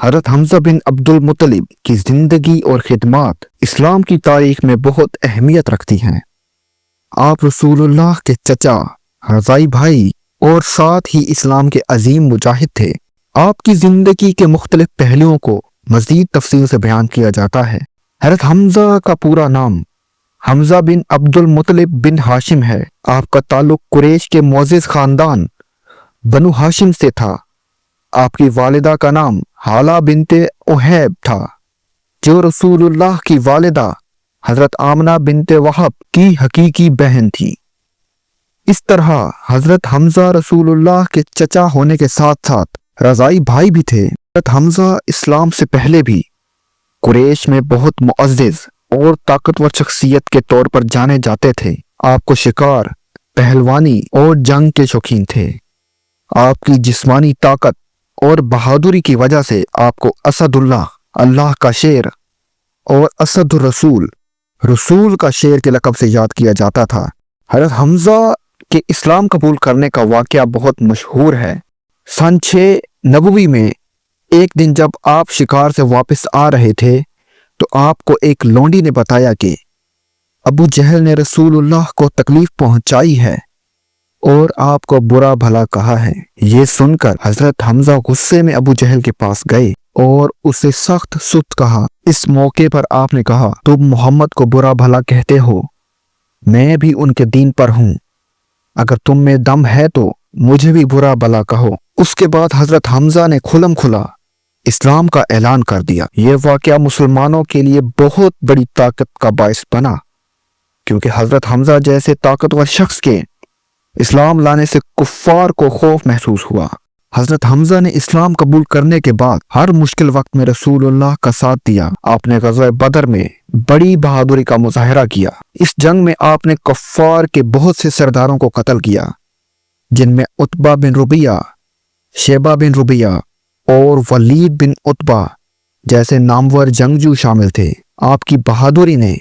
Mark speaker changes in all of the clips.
Speaker 1: حضرت حمزہ بن عبد المطلب کی زندگی اور خدمات اسلام کی تاریخ میں بہت اہمیت رکھتی ہیں۔ آپ رسول اللہ کے چچا، رضائی بھائی اور ساتھ ہی اسلام کے عظیم مجاہد تھے۔ آپ کی زندگی کے مختلف پہلوؤں کو مزید تفصیل سے بیان کیا جاتا ہے۔ حضرت حمزہ کا پورا نام حمزہ بن عبد المطلب بن ہاشم ہے۔ آپ کا تعلق قریش کے معزز خاندان بنو ہاشم سے تھا۔ آپ کی والدہ کا نام حالہ بنت احیب تھا، جو رسول اللہ کی والدہ حضرت آمنہ بنت وہب کی حقیقی بہن تھی۔ اس طرح حضرت حمزہ رسول اللہ کے چچا ہونے کے ساتھ ساتھ رضائی بھائی بھی تھے۔ حضرت حمزہ اسلام سے پہلے بھی قریش میں بہت معزز اور طاقتور شخصیت کے طور پر جانے جاتے تھے۔ آپ کو شکار، پہلوانی اور جنگ کے شوقین تھے۔ آپ کی جسمانی طاقت اور بہادری کی وجہ سے آپ کو اسد اللہ، اللہ کا شیر، اور اسد الرسول، رسول کا شیر کے لقب سے یاد کیا جاتا تھا۔ حضرت حمزہ کے اسلام قبول کرنے کا واقعہ بہت مشہور ہے۔ سن 6 نبوی میں ایک دن جب آپ شکار سے واپس آ رہے تھے تو آپ کو ایک لونڈی نے بتایا کہ ابو جہل نے رسول اللہ کو تکلیف پہنچائی ہے اور آپ کو برا بھلا کہا ہے۔ یہ سن کر حضرت حمزہ غصے میں ابو جہل کے پاس گئے اور اسے سخت سخت کہا۔ اس موقع پر آپ نے کہا، تم محمد کو برا بھلا کہتے ہو، میں بھی ان کے دین پر ہوں، اگر تم میں دم ہے تو مجھے بھی برا بھلا کہو۔ اس کے بعد حضرت حمزہ نے کھلم کھلا اسلام کا اعلان کر دیا۔ یہ واقعہ مسلمانوں کے لیے بہت بڑی طاقت کا باعث بنا، کیونکہ حضرت حمزہ جیسے طاقتور شخص کے اسلام لانے سے کفار کو خوف محسوس ہوا۔ حضرت حمزہ نے اسلام قبول کرنے کے بعد ہر مشکل وقت میں رسول اللہ کا ساتھ دیا۔ آپ نے غزوہ بدر میں بڑی بہادری کا مظاہرہ کیا۔ اس جنگ میں آپ نے کفار کے بہت سے سرداروں کو قتل کیا، جن میں عتبہ بن ربیعہ، شیبہ بن ربیعہ اور ولید بن عتبہ جیسے نامور جنگجو شامل تھے۔ آپ کی بہادری نے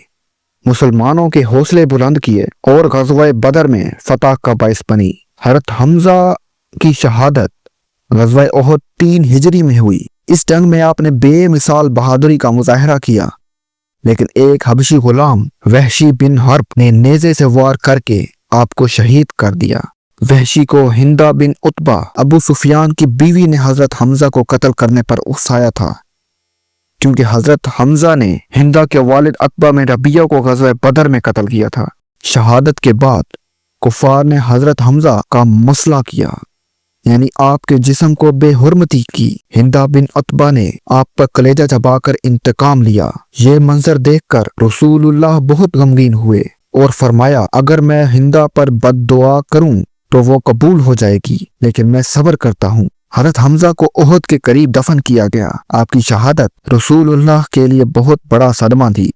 Speaker 1: مسلمانوں کے حوصلے بلند کیے اور غزوہ بدر میں فتح کا باعث بنی۔ حضرت حمزہ کی شہادت غزوہ احد 3 ہجری میں ہوئی۔ اس جنگ میں آپ نے بے مثال بہادری کا مظاہرہ کیا، لیکن ایک حبشی غلام وحشی بن حرب نے نیزے سے وار کر کے آپ کو شہید کر دیا۔ وحشی کو ہندہ بن عتبہ ابو سفیان کی بیوی نے حضرت حمزہ کو قتل کرنے پر اکسایا تھا، کیونکہ حضرت حمزہ نے ہندہ کے والد عتبہ بن ربیعہ کو غزوہ بدر میں قتل کیا تھا۔ شہادت کے بعد کفار نے حضرت حمزہ کا مسئلہ کیا، یعنی آپ کے جسم کو بے حرمتی کی۔ ہندہ بن عتبہ نے آپ پر کلیجہ چبا کر انتقام لیا۔ یہ منظر دیکھ کر رسول اللہ بہت غمگین ہوئے اور فرمایا، اگر میں ہندہ پر بد دعا کروں تو وہ قبول ہو جائے گی، لیکن میں صبر کرتا ہوں۔ حضرت حمزہ کو احد کے قریب دفن کیا گیا۔ آپ کی شہادت رسول اللہ کے لیے بہت بڑا صدمہ تھی۔